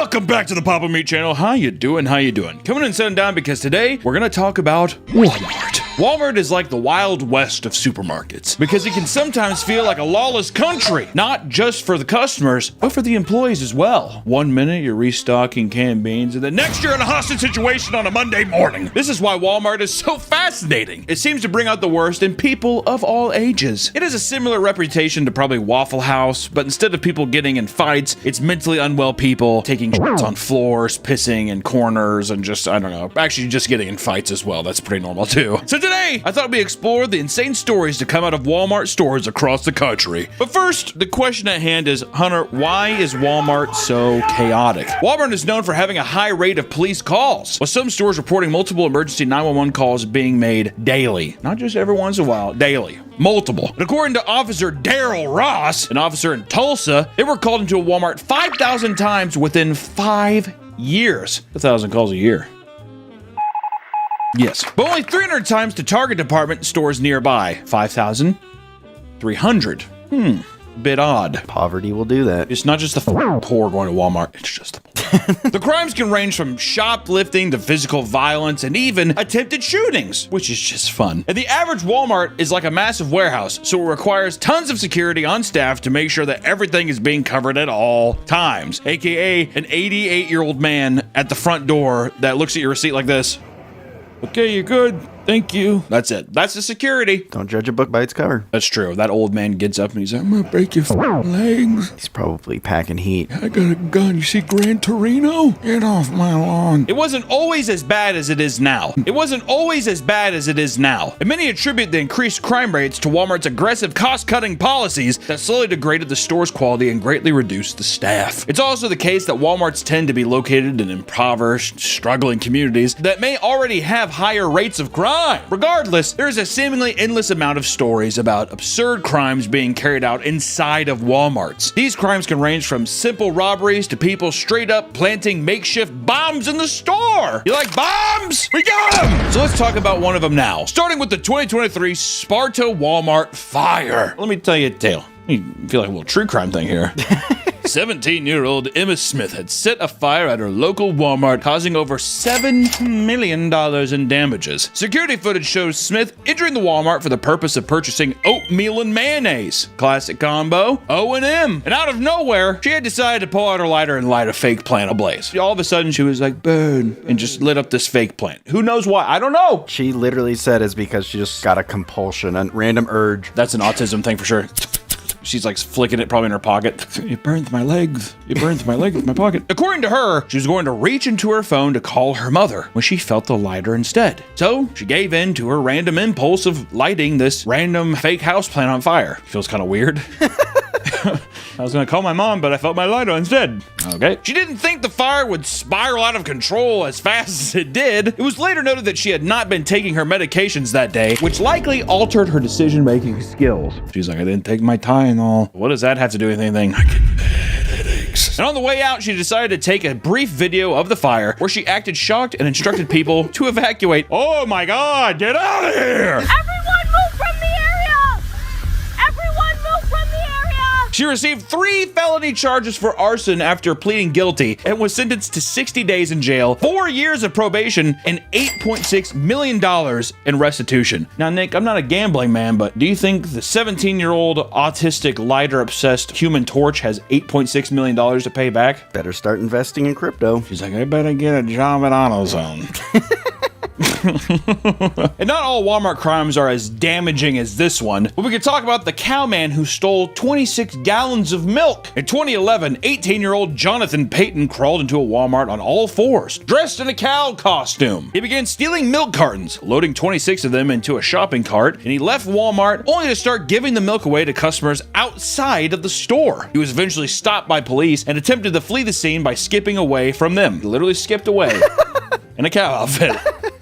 Welcome back to the Papa Meat channel. How you doing? How you doing? Coming and sitting down because today we're gonna talk about Walmart. Walmart is like the Wild West of supermarkets because it can sometimes feel like a lawless country, not just for the customers, but for the employees as well. One minute you're restocking canned beans, and the next you're in a hostage situation on a Monday morning. This is why Walmart is so fascinating. It seems to bring out the worst in people of all ages. It has a similar reputation to probably Waffle House, but instead of people getting in fights, it's mentally unwell people taking shits on floors, pissing in corners, and just, I don't know, actually just getting in fights as well. That's pretty normal too. So today, I thought we explored the insane stories to come out of Walmart stores across the country. But first, the question at hand is, Hunter, why is Walmart so chaotic? Walmart is known for having a high rate of police calls, with some stores reporting multiple emergency 911 calls being made daily. Not just every once in a while, daily. Multiple. But according to Officer Daryl Ross, an officer in Tulsa, they were called into a Walmart 5,000 times within 5 years. 1,000 calls a year. Yes. But only 300 times to Target department stores nearby. 5,300. Bit odd. Poverty will do that. It's not just the poor going to Walmart, it's just the poor. The crimes can range from shoplifting to physical violence and even attempted shootings, which is just fun. And the average Walmart is like a massive warehouse, so it requires tons of security on staff to make sure that everything is being covered at all times. AKA an 88-year-old man at the front door that looks at your receipt like this. Okay, you're good. Thank you. That's it. That's the security. Don't judge a book by its cover. That's true. That old man gets up and he's like, I'm gonna break your legs. He's probably packing heat. I got a gun. You see Gran Torino? Get off my lawn. It wasn't always as bad as it is now. And many attribute the increased crime rates to Walmart's aggressive cost-cutting policies that slowly degraded the store's quality and greatly reduced the staff. It's also the case that Walmarts tend to be located in impoverished, struggling communities that may already have higher rates of crime. Regardless, there is a seemingly endless amount of stories about absurd crimes being carried out inside of Walmarts. These crimes can range from simple robberies to people straight up planting makeshift bombs in the store. You like bombs? We got them! So let's talk about one of them now, starting with the 2023 Sparta Walmart fire. Let me tell you a tale. You feel like a little true crime thing here. 17-year-old Emma Smith had set a fire at her local Walmart, causing over $7 million in damages. Security footage shows Smith entering the Walmart for the purpose of purchasing oatmeal and mayonnaise. Classic combo, O&M. And out of nowhere, she had decided to pull out her lighter and light a fake plant ablaze. All of a sudden, she was like, burn, and just lit up this fake plant. Who knows why? I don't know. She literally said it's because she just got a compulsion, a random urge. That's an autism thing for sure. She's like flicking it probably in her pocket. It burns my legs. It burns my legs in my pocket. According to her, she was going to reach into her phone to call her mother when she felt the lighter instead. So she gave in to her random impulse of lighting this random fake houseplant on fire. Feels kind of weird. I was gonna call my mom, but I felt my lighter instead. Okay. She didn't think the fire would spiral out of control as fast as it did. It was later noted that she had not been taking her medications that day, which likely altered her decision-making skills. She's like, I didn't take my Tylenol. What does that have to do with anything? I get bad headaches. And on the way out, she decided to take a brief video of the fire where she acted shocked and instructed people to evacuate. Oh my God, get out of here! Everyone move from the area! Everyone move from the area! She received 3 felony charges for arson after pleading guilty and was sentenced to 60 days in jail, 4 years of probation, and $8.6 million in restitution. Now, Nick, I'm not a gambling man, but do you think the 17-year-old autistic lighter-obsessed Human Torch has $8.6 million to pay back? Better start investing in crypto. She's like, I better get a job at AutoZone. And not all Walmart crimes are as damaging as this one, but we could talk about the cowman who stole 26 gallons of milk. In 2011, 18-year-old Jonathan Payton crawled into a Walmart on all fours, dressed in a cow costume. He began stealing milk cartons, loading 26 of them into a shopping cart, and he left Walmart only to start giving the milk away to customers outside of the store. He was eventually stopped by police and attempted to flee the scene by skipping away from them. He literally skipped away in a cow outfit.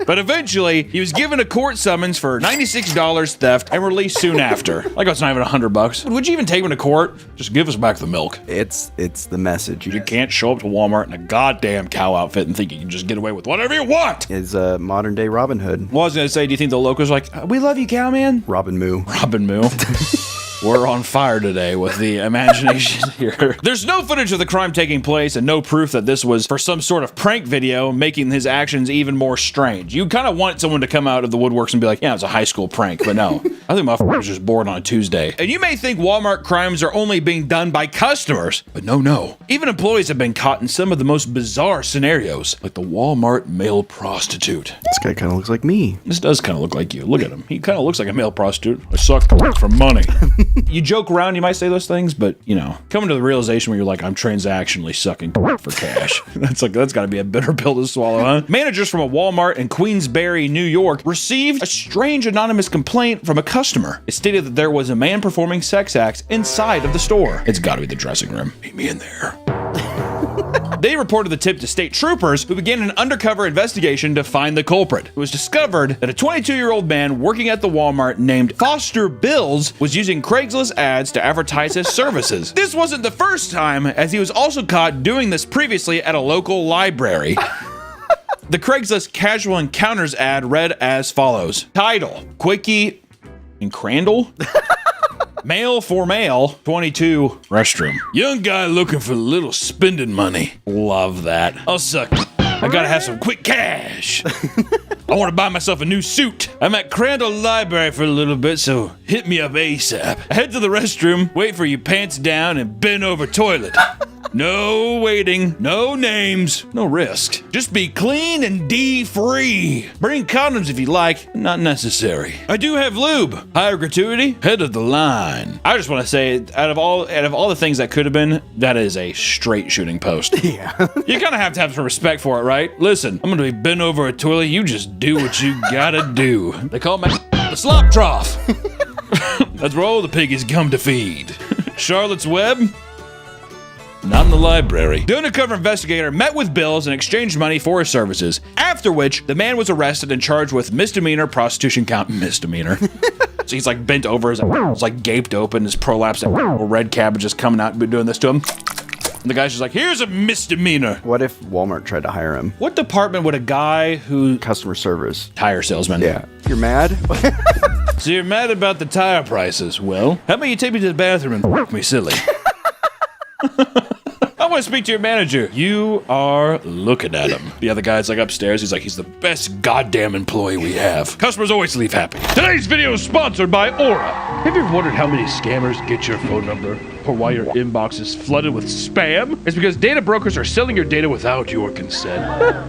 But eventually, he was given a court summons for $96 theft and released soon after. Like, it's not even $100. Would you even take him to court? Just give us back the milk. It's the message. You can't show up to Walmart in a goddamn cow outfit and think you can just get away with whatever you want. Is modern day Robin Hood. Well, I was gonna say, do you think the locals are like, we love you, cowman? Robin Moo. Robin Moo. We're on fire today with the imagination here. There's no footage of the crime taking place and no proof that this was for some sort of prank video, making his actions even more strange. You kind of want someone to come out of the woodworks and be like, yeah, it's a high school prank, but no. I think motherfucker was just bored on a Tuesday. And you may think Walmart crimes are only being done by customers, but no. Even employees have been caught in some of the most bizarre scenarios, like the Walmart male prostitute. This guy kind of looks like me. This does kind of look like you. Look at him. He kind of looks like a male prostitute. I suck for money. You joke around, you might say those things, but you know, coming to the realization where you're like, I'm transactionally sucking for cash. That's got to be a bitter pill to swallow, huh? Managers from a Walmart in Queensbury, New York, received a strange anonymous complaint from a customer. It stated that there was a man performing sex acts inside of the store. It's got to be the dressing room. Meet me in there. They reported the tip to state troopers, who began an undercover investigation to find the culprit. It was discovered that a 22-year-old man working at the Walmart named Foster Bills was using Craigslist ads to advertise his services. This wasn't the first time, as he was also caught doing this previously at a local library. The Craigslist Casual Encounters ad read as follows. Title, Quickie and Crandall? Male for male, 22, restroom. Young guy looking for a little spending money. Love that. I'll suck. I gotta have some quick cash. I want to buy myself a new suit. I'm at Crandall Library for a little bit, so hit me up ASAP. I head to the restroom, wait for you pants down, and bend over toilet. No waiting, no names, no risk. Just be clean and D-free. Bring condoms if you like, not necessary. I do have lube. Higher gratuity, head of the line. I just want to say, out of all the things that could have been, that is a straight shooting post. Yeah. You kind of have to have some respect for it, right? Listen, I'm gonna be bent over a toilet. You just do what you gotta do. They call me the slop trough. That's where all the piggies come to feed. Charlotte's Web. Not in the library. The undercover investigator met with Bills and exchanged money for his services, after which the man was arrested and charged with misdemeanor prostitution count. Misdemeanor. So he's like bent over, his like gaped open, his prolapse, red cabbage is coming out and doing this to him. And the guy's just like, here's a misdemeanor. What if Walmart tried to hire him? What department would a guy who... Customer service. Tire salesman. Yeah. You're mad? So you're mad about the tire prices? Well, how about you take me to the bathroom and f*** me silly? I want to speak to your manager. You are looking at him. The other guy's like upstairs. He's like, he's the best goddamn employee we have. Customers always leave happy. Today's video is sponsored by Aura. Have you ever wondered how many scammers get your phone number? Or why your inbox is flooded with spam? It's because data brokers are selling your data without your consent.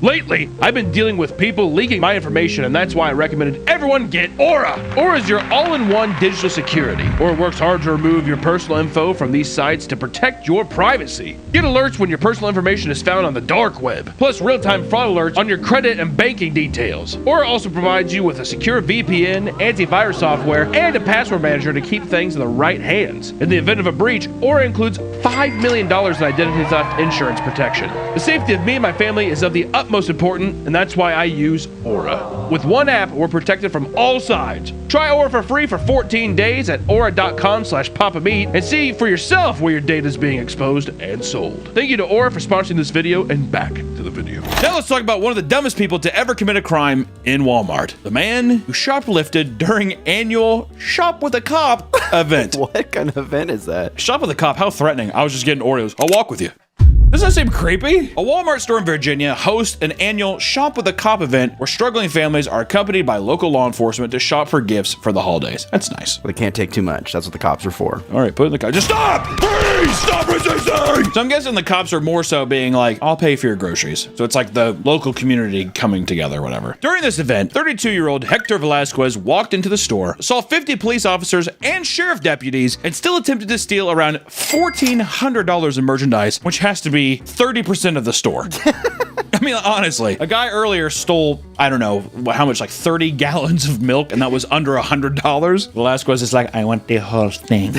Lately, I've been dealing with people leaking my information, and that's why I recommended everyone get Aura. Aura is your all-in-one digital security. Aura works hard to remove your personal info from these sites to protect your privacy. Get alerts when your personal information is found on the dark web, plus real-time fraud alerts on your credit and banking details. Aura also provides you with a secure VPN, antivirus software, and a password manager to keep things in the right hands. In the event of a breach, Aura includes $5 million in identity theft insurance protection. The safety of me and my family is of the utmost important, and that's why I use Aura. With one app, we're protected from all sides. Try Aura for free for 14 days at aura.com/papameat and see for yourself where your data is being exposed and sold. Thank you to Aura for sponsoring this video, and back to the video. Now let's talk about one of the dumbest people to ever commit a crime in Walmart. The man who shoplifted during annual Shop with a Cop event. What kind of event is that? Shop with a Cop, how threatening. I was just getting Oreos. I'll walk with you. Doesn't that seem creepy? A Walmart store in Virginia hosts an annual Shop with a Cop event where struggling families are accompanied by local law enforcement to shop for gifts for the holidays. That's nice. They can't take too much. That's what the cops are for. All right, put in the car. Just stop! Please stop resisting! So I'm guessing the cops are more so being like, I'll pay for your groceries. So it's like the local community coming together or whatever. During this event, 32-year-old Hector Velasquez walked into the store, saw 50 police officers and sheriff deputies, and still attempted to steal around $1,400 in merchandise, which has to be 30% of the store. I mean, honestly, a guy earlier stole, I don't know, how much, like 30 gallons of milk, and that was under $100. Velasquez is like, I want the whole thing.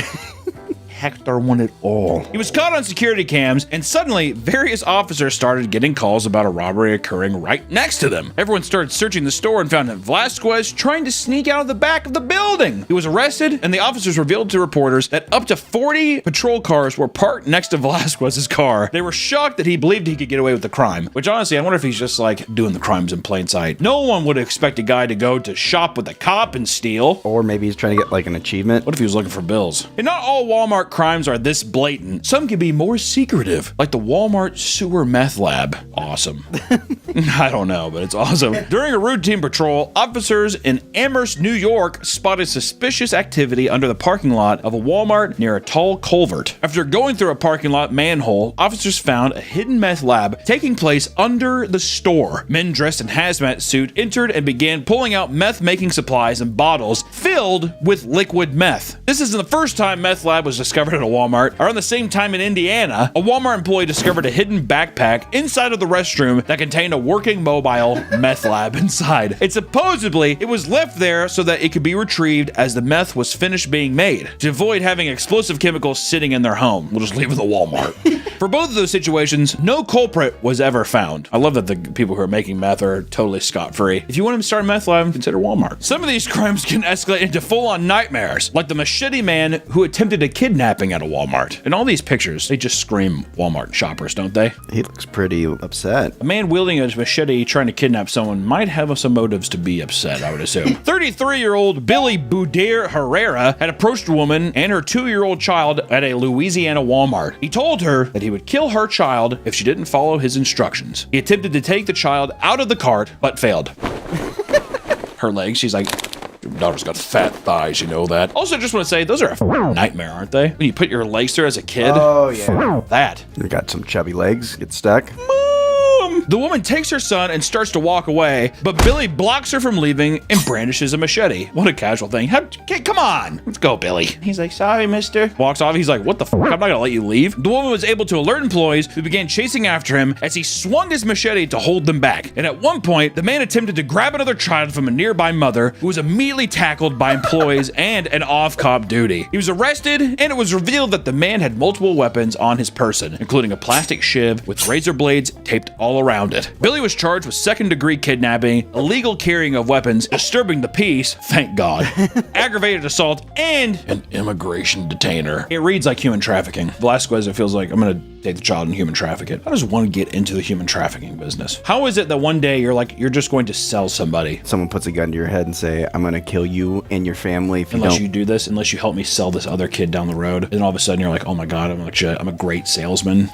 Hector won it all. He was caught on security cams, and suddenly, various officers started getting calls about a robbery occurring right next to them. Everyone started searching the store and found Velazquez trying to sneak out of the back of the building. He was arrested, and the officers revealed to reporters that up to 40 patrol cars were parked next to Velazquez's car. They were shocked that he believed he could get away with the crime, which honestly, I wonder if he's just like doing the crimes in plain sight. No one would expect a guy to go to shop with a cop and steal. Or maybe he's trying to get like an achievement. What if he was looking for bills? And not all Walmart crimes are this blatant. Some can be more secretive, like the Walmart sewer meth lab. Awesome. I don't know, but it's awesome. During a routine patrol, officers in Amherst, New York spotted suspicious activity under the parking lot of a Walmart near a tall culvert. After going through a parking lot manhole, officers found a hidden meth lab taking place under the store. Men dressed in hazmat suit entered and began pulling out meth-making supplies and bottles filled with liquid meth. This isn't the first time meth lab was discovered at a Walmart. Around the same time in Indiana, a Walmart employee discovered a hidden backpack inside of the restroom that contained a working mobile meth lab inside. It supposedly was left there so that it could be retrieved as the meth was finished being made to avoid having explosive chemicals sitting in their home. We'll just leave it at the Walmart. For both of those situations, no culprit was ever found. I love that the people who are making meth are totally scot-free. If you want to start a meth lab, consider Walmart. Some of these crimes can escalate into full-on nightmares, like the machete man who attempted a kidnapping at a Walmart. In all these pictures, they just scream Walmart shoppers, don't they? He looks pretty upset. A man wielding a machete trying to kidnap someone might have some motives to be upset, I would assume. 33-year-old Billy Boudier Herrera had approached a woman and her 2-year-old child at a Louisiana Walmart. He told her that he would kill her child if she didn't follow his instructions. He attempted to take the child out of the cart, but failed. Her legs, she's like, your daughter's got fat thighs, you know that. Also, just want to say, those are a nightmare, aren't they? When you put your legs through as a kid. Oh, yeah. That. You got some chubby legs, get stuck. The woman takes her son and starts to walk away, but Billy blocks her from leaving and brandishes a machete. What a casual thing. Come on, let's go, Billy. He's like, sorry, mister. Walks off. He's like, what the fuck? I'm not gonna let you leave. The woman was able to alert employees who began chasing after him as he swung his machete to hold them back. And at one point, the man attempted to grab another child from a nearby mother who was immediately tackled by employees and an off-cop duty. He was arrested, and it was revealed that the man had multiple weapons on his person, including a plastic shiv with razor blades taped all around it. Billy was charged with second-degree kidnapping, illegal carrying of weapons, disturbing the peace, thank God, aggravated assault, and an immigration detainer. It reads like human trafficking. Velazquez, it feels like, I'm gonna take the child and human traffic it. I just want to get into the human trafficking business. How is it that one day you're just going to sell somebody? Someone puts a gun to your head and say, I'm gonna kill you and your family if you Unless don't. you do this, unless you help me sell this other kid down the road. And all of a sudden you're like, oh my God, I'm a great salesman.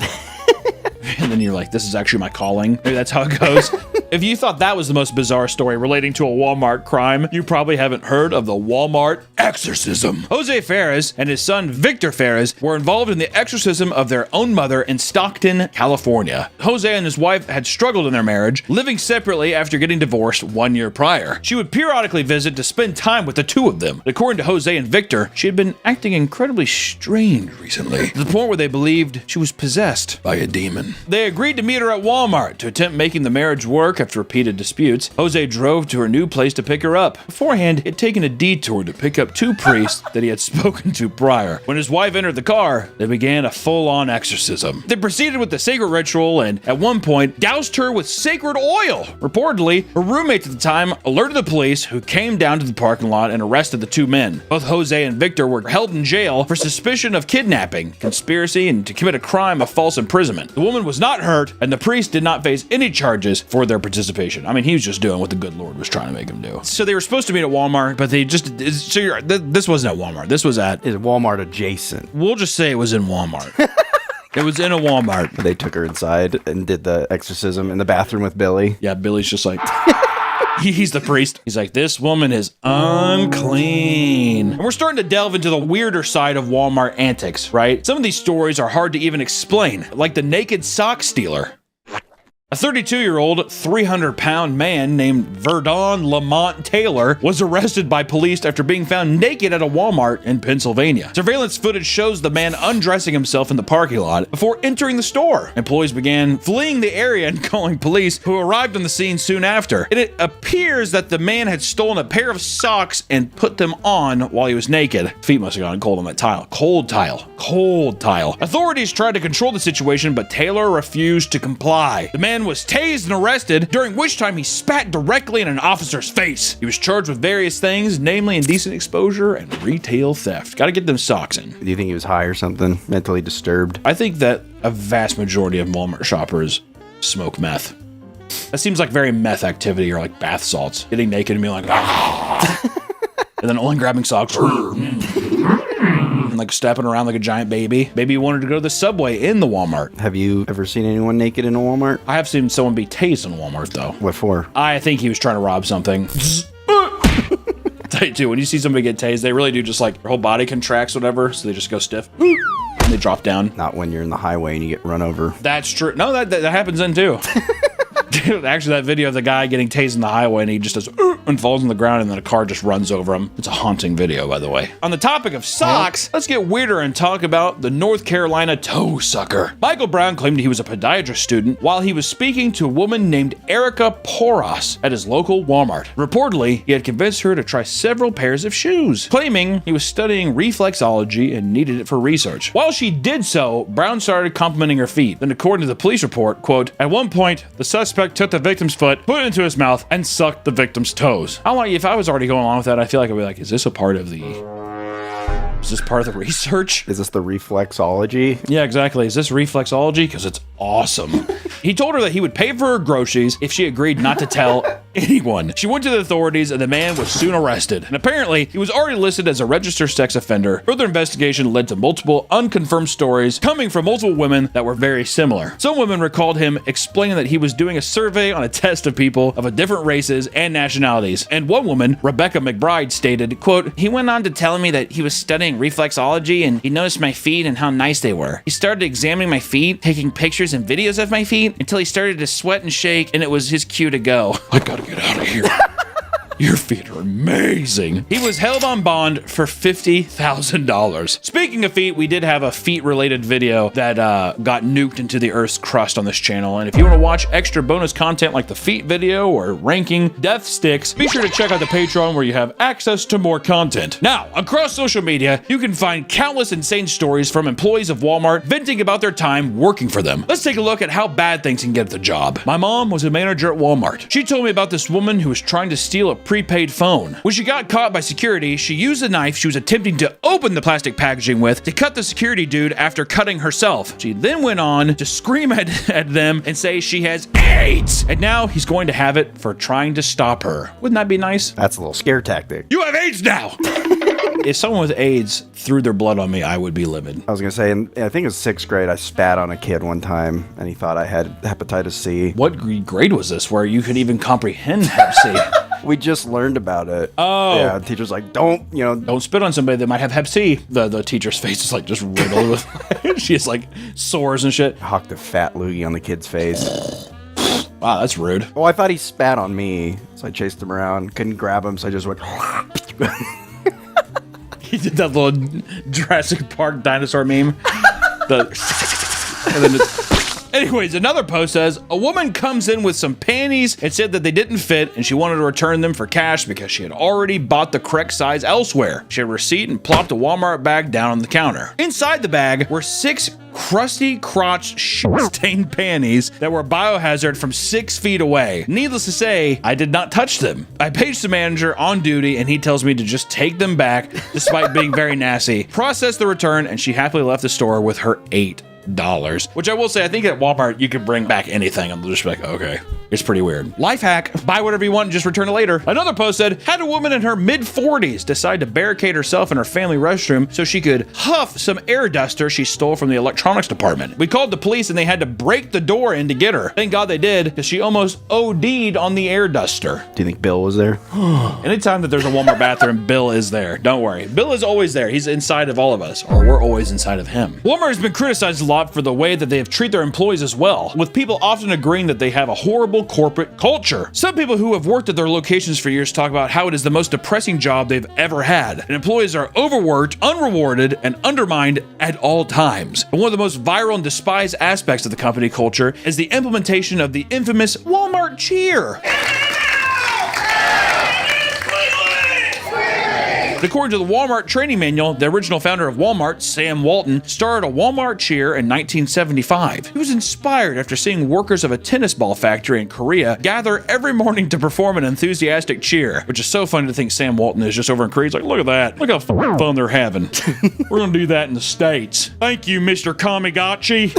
And then you're like, this is actually my calling. Maybe that's how it goes. If you thought that was the most bizarre story relating to a Walmart crime, you probably haven't heard of the Walmart exorcism. Jose Ferris and his son Victor Ferris were involved in the exorcism of their own mother in Stockton, California. Jose and his wife had struggled in their marriage, living separately after getting divorced 1 year prior. She would periodically visit to spend time with the two of them. According to Jose and Victor, she had been acting incredibly strange recently, to the point where they believed she was possessed by a demon. They agreed to meet her at Walmart to attempt making the marriage work after repeated disputes. Jose drove to her new place to pick her up. Beforehand, he had taken a detour to pick up two priests that he had spoken to prior. When his wife entered the car, they began a full-on exorcism. They proceeded with the sacred ritual and, at one point, doused her with sacred oil. Reportedly, her roommates at the time alerted the police, who came down to the parking lot and arrested the two men. Both Jose and Victor were held in jail for suspicion of kidnapping, conspiracy, and to commit a crime of false imprisonment. The woman was not hurt, and the priest did not face any charges for their participation. I mean, he was just doing what the good Lord was trying to make him do. So they were supposed to meet at Walmart, but they just, this wasn't at Walmart. This was at, Is Walmart adjacent? we'll just say it was in Walmart. It was in a Walmart. They took her inside and did the exorcism in the bathroom with Billy. Yeah, Billy's just like, he's the priest. He's like, this woman is unclean. And we're starting to delve into the weirder side of Walmart antics, right? Some of these stories are hard to even explain, like the naked sock stealer. A 32-year-old, 300-pound man named Verdon Lamont Taylor was arrested by police after being found naked at a Walmart in Pennsylvania. Surveillance footage shows the man undressing himself in the parking lot before entering the store. Employees began fleeing the area and calling police, who arrived on the scene soon after. And it appears that the man had stolen a pair of socks and put them on while he was naked. Feet must have gone cold on that tile. Cold tile. Authorities tried to control the situation, but Taylor refused to comply. The man was tased and arrested, during which time he spat directly in an officer's face. He was charged with various things, namely indecent exposure and retail theft. Gotta get them socks in. Do you think he was high or something? Mentally disturbed? I think that a vast majority of Walmart shoppers smoke meth. That seems like very meth activity, or like bath salts. Getting naked and being like, and then only grabbing socks. And like stepping around like a giant baby. Maybe you wanted to go to the Subway in the Walmart. Have you ever seen anyone naked in a Walmart? I have seen someone be tased in Walmart though. What for? I think he was trying to rob something. Tell you too, when you see somebody get tased, they really do just like their whole body contracts, whatever, so they just go stiff. And they drop down. Not when you're in the highway and you get run over. That's true. No, that happens then too. Dude, actually, that video of the guy getting tased in the highway and he just does and falls on the ground and then a car just runs over him. It's a haunting video, by the way. On the topic of socks, let's get weirder and talk about the North Carolina toe sucker. Michael Brown claimed he was a podiatrist student while he was speaking to a woman named Erica Poros at his local Walmart. Reportedly, he had convinced her to try several pairs of shoes, claiming he was studying reflexology and needed it for research. While she did so, Brown started complimenting her feet. Then, according to the police report, quote, at one point, the suspect took the victim's foot, put it into his mouth, and sucked the victim's toes. I want you, if I was already going along with that, I feel like I'd be like, is this part of the research? Is this the reflexology? Yeah, exactly. Is this reflexology? Because it's awesome. He told her that he would pay for her groceries if she agreed not to tell anyone. She went to the authorities and the man was soon arrested. And apparently, he was already listed as a registered sex offender. Further investigation led to multiple unconfirmed stories coming from multiple women that were very similar. Some women recalled him explaining that he was doing a survey on a test of people of different races and nationalities. And one woman, Rebecca McBride, stated, quote, he went on to tell me that he was studying reflexology and he noticed my feet and how nice they were. He started examining my feet, taking pictures and videos of my feet until he started to sweat and shake, and it was his cue to go. I gotta get out of here. Your feet are amazing. He was held on bond for $50,000. Speaking of feet, we did have a feet-related video that got nuked into the Earth's crust on this channel. And if you want to watch extra bonus content like the feet video or ranking death sticks, be sure to check out the Patreon where you have access to more content. Now, across social media, you can find countless insane stories from employees of Walmart venting about their time working for them. Let's take a look at how bad things can get at the job. My mom was a manager at Walmart. She told me about this woman who was trying to steal a prepaid phone. When she got caught by security, she used the knife she was attempting to open the plastic packaging with to cut the security dude after cutting herself. She then went on to scream at them and say she has AIDS, and now he's going to have it for trying to stop her. Wouldn't that be nice? That's a little scare tactic. You have AIDS now! If someone with AIDS threw their blood on me, I would be livid. I was going to say, I think it was 6th grade, I spat on a kid one time, and he thought I had hepatitis C. What grade was this where you could even comprehend Hep C? We just learned about it. Oh. Yeah, the teacher's like, don't spit on somebody that might have Hep C. The teacher's face is like just riddled with, she has like sores and shit. Hocked a fat loogie on the kid's face. Wow, that's rude. Well, I thought he spat on me, so I chased him around, couldn't grab him, so I just went... He did that little Jurassic Park dinosaur meme. And then anyways, another post says, a woman comes in with some panties and said that they didn't fit and she wanted to return them for cash because she had already bought the correct size elsewhere. She had a receipt and plopped a Walmart bag down on the counter. Inside the bag were 6 crusty crotch shit-stained panties that were biohazard from 6 feet away. Needless to say, I did not touch them. I paged the manager on duty and he tells me to just take them back despite being very nasty. Processed the return and she happily left the store with her $8. Which I will say, I think at Walmart you could bring back anything and just be like, okay, it's pretty weird. Life hack, buy whatever you want and just return it later. Another post said, had a woman in her mid-40s decide to barricade herself in her family restroom so she could huff some air duster she stole from the electronics department. We called the police and they had to break the door in to get her. Thank God they did, because she almost OD'd on the air duster. Do you think Bill was there? Anytime that there's a Walmart bathroom, Bill is there. Don't worry. Bill is always there. He's inside of all of us, or we're always inside of him. Walmart has been criticized a lot lot for the way that they have treated their employees as well, with people often agreeing that they have a horrible corporate culture. Some people who have worked at their locations for years talk about how it is the most depressing job they've ever had, and employees are overworked, unrewarded, and undermined at all times. And one of the most viral and despised aspects of the company culture is the implementation of the infamous Walmart cheer. According to the Walmart training manual, the original founder of Walmart, Sam Walton, started a Walmart cheer in 1975. He was inspired after seeing workers of a tennis ball factory in Korea gather every morning to perform an enthusiastic cheer, which is so funny to think Sam Walton is just over in Korea. He's like, look at that. Look how fun they're having. We're going to do that in the States. Thank you, Mr. Kamigachi.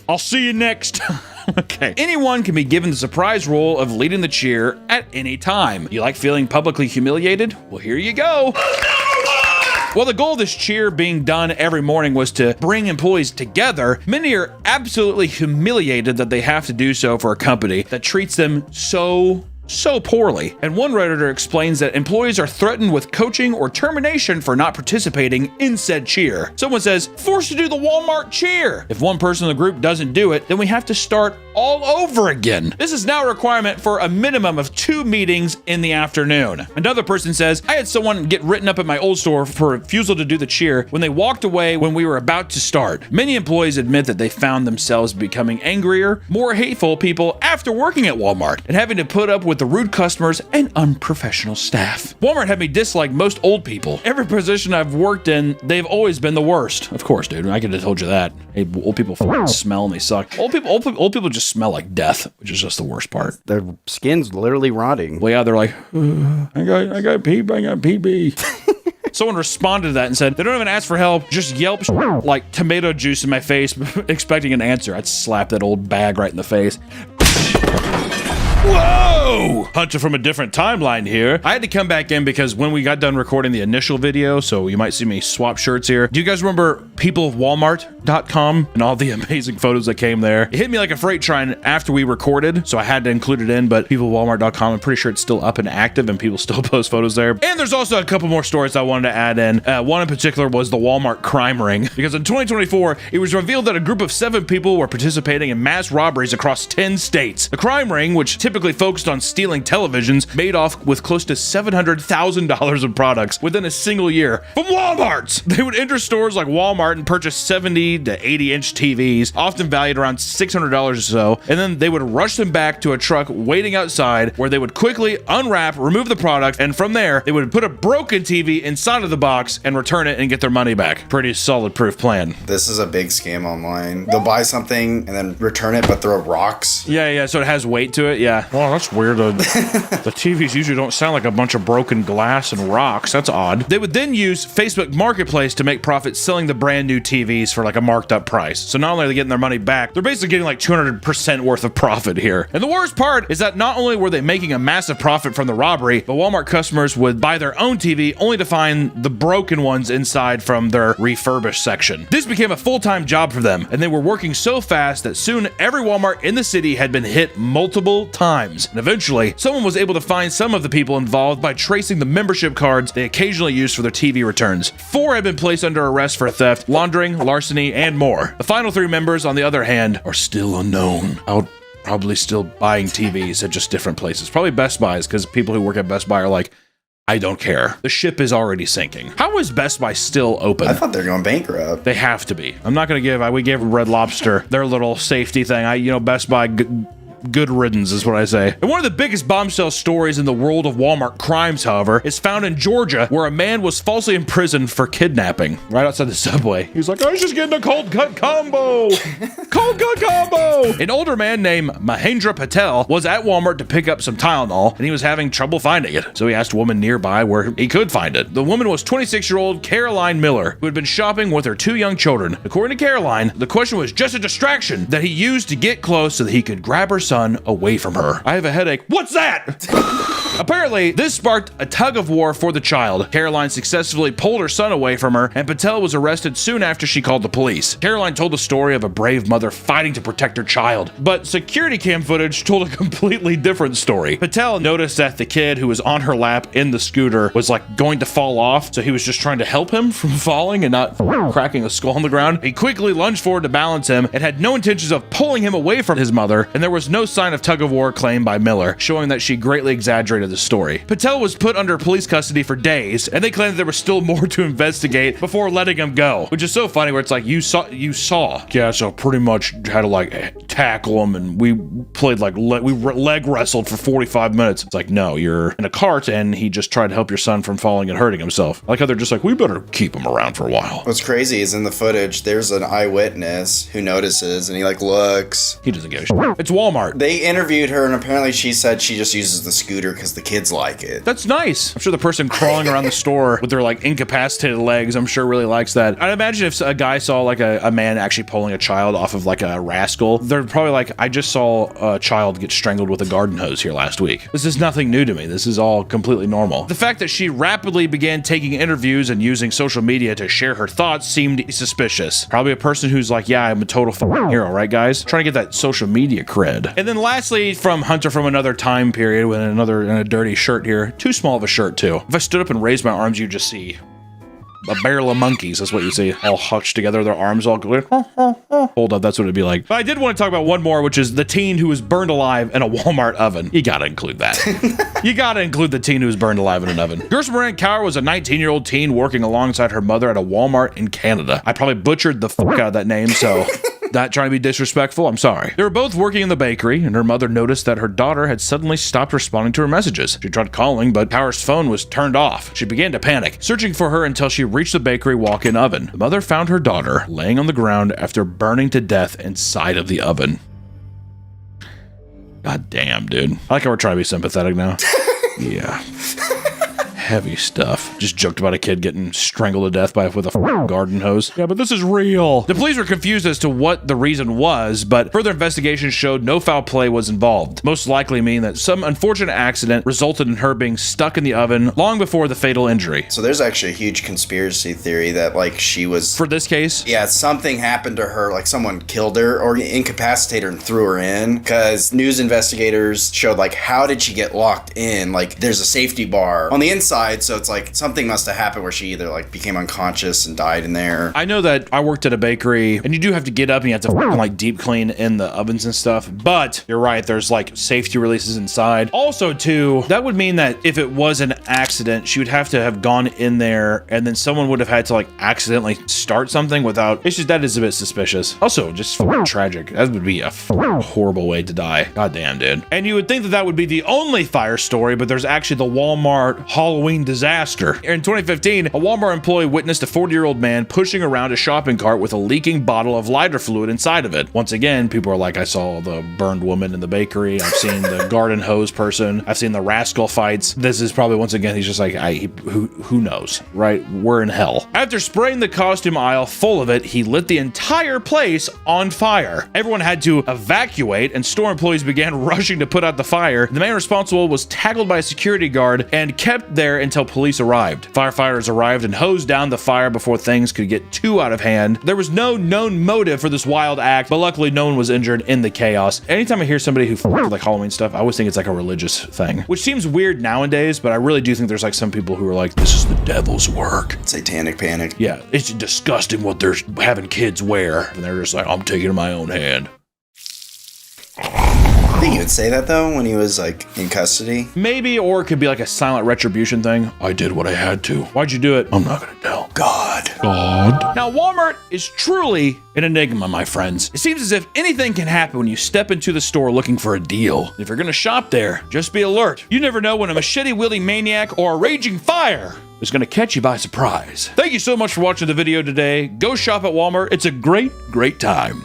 I'll see you next time. Okay. Anyone can be given the surprise role of leading the cheer at any time. You like feeling publicly humiliated? Well, here you go. While the goal of this cheer being done every morning was to bring employees together, many are absolutely humiliated that they have to do so for a company that treats them so poorly. And one Redditor explains that employees are threatened with coaching or termination for not participating in said cheer. Someone says, forced to do the Walmart cheer. If one person in the group doesn't do it, then we have to start all over again. This is now a requirement for a minimum of 2 meetings in the afternoon. Another person says, I had someone get written up at my old store for refusal to do the cheer when they walked away when we were about to start. Many employees admit that they found themselves becoming angrier, more hateful people after working at Walmart and having to put up with the rude customers and unprofessional staff. Walmart had me dislike most old people. Every position I've worked in, they've always been the worst. Of course, dude. I could have told you that. Hey, old people smell and they suck. Old people just smell like death, which is just the worst part. Their skin's literally rotting. Well, yeah, they're like, I got PB. Someone responded to that and said, they don't even ask for help, just yelp like tomato juice in my face, expecting an answer. I'd slap that old bag right in the face. Whoa! Hunter from a different timeline here. I had to come back in because when we got done recording the initial video, so you might see me swap shirts here. Do you guys remember peopleofwalmart.com and all the amazing photos that came there? It hit me like a freight train after we recorded, so I had to include it in, but peopleofwalmart.com, I'm pretty sure it's still up and active and people still post photos there. And there's also a couple more stories I wanted to add in. One in particular was the Walmart crime ring, because in 2024, it was revealed that a group of 7 people were participating in mass robberies across 10 states. The crime ring, which typically focused on stealing televisions, made off with close to $700,000 in products within a single year from Walmart's. They would enter stores like Walmart and purchase 70 to 80-inch TVs, often valued around $600 or so, and then they would rush them back to a truck waiting outside where they would quickly unwrap, remove the product, and from there, they would put a broken TV inside of the box and return it and get their money back. Pretty solid proof plan. This is a big scam online. They'll buy something and then return it, but throw rocks. Yeah, so it has weight to it, yeah. Well, that's weird. The TVs usually don't sound like a bunch of broken glass and rocks. That's odd. They would then use Facebook Marketplace to make profits selling the brand new TVs for like a marked up price. So not only are they getting their money back, they're basically getting like 200% worth of profit here. And the worst part is that not only were they making a massive profit from the robbery, but Walmart customers would buy their own TV only to find the broken ones inside from their refurbished section. This became a full-time job for them, and they were working so fast that soon every Walmart in the city had been hit multiple times. And eventually, someone was able to find some of the people involved by tracing the membership cards they occasionally used for their TV returns. 4 had been placed under arrest for theft, laundering, larceny, and more. The final 3 members, on the other hand, are still unknown. Out probably still buying TVs at just different places. Probably Best Buys, because people who work at Best Buy are like, I don't care. The ship is already sinking. How is Best Buy still open? I thought they were going bankrupt. They have to be. I'm not going to give, we gave Red Lobster their little safety thing. Best Buy, good riddance is what I say. And one of the biggest bombshell stories in the world of Walmart crimes, however, is found in Georgia, where a man was falsely imprisoned for kidnapping right outside the subway. He was like, I was just getting a cold cut combo. Cold cut combo. An older man named Mahendra Patel was at Walmart to pick up some Tylenol, and he was having trouble finding it. So he asked a woman nearby where he could find it. The woman was 26-year-old Caroline Miller, who had been shopping with her 2 young children. According to Caroline, the question was just a distraction that he used to get close so that he could grab her son away from her. I have a headache. What's that? Apparently, this sparked a tug of war for the child. Caroline successfully pulled her son away from her, and Patel was arrested soon after she called the police. Caroline told the story of a brave mother fighting to protect her child, but security cam footage told a completely different story. Patel noticed that the kid who was on her lap in the scooter was like going to fall off, so he was just trying to help him from falling and not cracking a skull on the ground. He quickly lunged forward to balance him and had no intentions of pulling him away from his mother, and there was no sign of tug of war claimed by Miller, showing that she greatly exaggerated the story. Patel was put under police custody for days, and they claimed there was still more to investigate before letting him go, which is so funny where it's like, you saw. Yeah, so pretty much had to like tackle him, and we played like, we leg wrestled for 45 minutes. It's like, no, you're in a cart, and he just tried to help your son from falling and hurting himself. I like how they're just like, we better keep him around for a while. What's crazy is in the footage, there's an eyewitness who notices, and he like looks. He doesn't give a shit. It's Walmart. They interviewed her, and apparently she said she just uses the scooter because the kids like it. That's nice. I'm sure the person crawling around the store with their like incapacitated legs, I'm sure really likes that. I'd imagine if a guy saw like a man actually pulling a child off of like a rascal, they're probably like, I just saw a child get strangled with a garden hose here last week. This is nothing new to me. This is all completely normal. The fact that she rapidly began taking interviews and using social media to share her thoughts seemed suspicious. Probably a person who's like, yeah, I'm a total hero, right guys? Trying to get that social media cred. And then lastly, from Hunter from another time period with in a dirty shirt here. Too small of a shirt too. If I stood up and raised my arms, you'd just see a barrel of monkeys. That's what you see, all hunched together, their arms all going. Hold up, that's what it'd be like. But I did want to talk about one more, which is the teen who was burned alive in a Walmart oven. You gotta include that. You gotta include the teen who was burned alive in an oven. Gerson Moran Cower was a 19-year-old teen working alongside her mother at a Walmart in Canada. I probably butchered the fuck out of that name, so not trying to be disrespectful, I'm sorry. They were both working in the bakery, and her mother noticed that her daughter had suddenly stopped responding to her messages. She tried calling, but Cower's phone was turned off. She began to panic, searching for her until she reached the bakery walk-in oven. The mother found her daughter laying on the ground after burning to death inside of the oven. God damn, dude. I like how we're trying to be sympathetic now. Yeah. Heavy stuff. Just joked about a kid getting strangled to death with a garden hose. Yeah, but this is real. The police were confused as to what the reason was, but further investigation showed no foul play was involved. Most likely mean that some unfortunate accident resulted in her being stuck in the oven long before the fatal injury. So there's actually a huge conspiracy theory that like she was... For this case? Yeah, something happened to her, like someone killed her or incapacitated her and threw her in, because news investigators showed like, how did she get locked in? Like there's a safety bar on the inside, so it's like something must have happened where she either like became unconscious and died in there. I know that I worked at a bakery, and you do have to get up and you have to like deep clean in the ovens and stuff, but you're right, there's like safety releases inside. Also too, that would mean that if it was an accident, she would have to have gone in there, and then someone would have had to like accidentally start something without. It's just, that is a bit suspicious. Also just tragic. That would be a horrible way to die. God damn, dude. And you would think that that would be the only fire story, but there's actually the Walmart Halloween disaster. In 2015, a Walmart employee witnessed a 40-year-old man pushing around a shopping cart with a leaking bottle of lighter fluid inside of it. Once again, people are like, I saw the burned woman in the bakery. I've seen the garden hose person. I've seen the rascal fights. This is probably, once again, he's just like, who knows, right? We're in hell. After spraying the costume aisle full of it, he lit the entire place on fire. Everyone had to evacuate, and store employees began rushing to put out the fire. The man responsible was tackled by a security guard and kept there until police arrived. Firefighters arrived and hosed down the fire before things could get too out of hand. There was no known motive for this wild act, but luckily no one was injured in the chaos. Anytime I hear somebody who like Halloween stuff, I always think it's like a religious thing, which seems weird nowadays, but I really do think there's like some people who are like, this is the devil's work. Satanic panic. Yeah, it's disgusting what they're having kids wear, and they're just like, I'm taking it in my own hand. I think he would say that though when he was like in custody. Maybe, or it could be like a silent retribution thing. I did what I had to. Why'd you do it? I'm not gonna tell. God. Now, Walmart is truly an enigma, my friends. It seems as if anything can happen when you step into the store looking for a deal. If you're gonna shop there, just be alert. You never know when a machete-wielding maniac or a raging fire is gonna catch you by surprise. Thank you so much for watching the video today. Go shop at Walmart. It's a great, great time.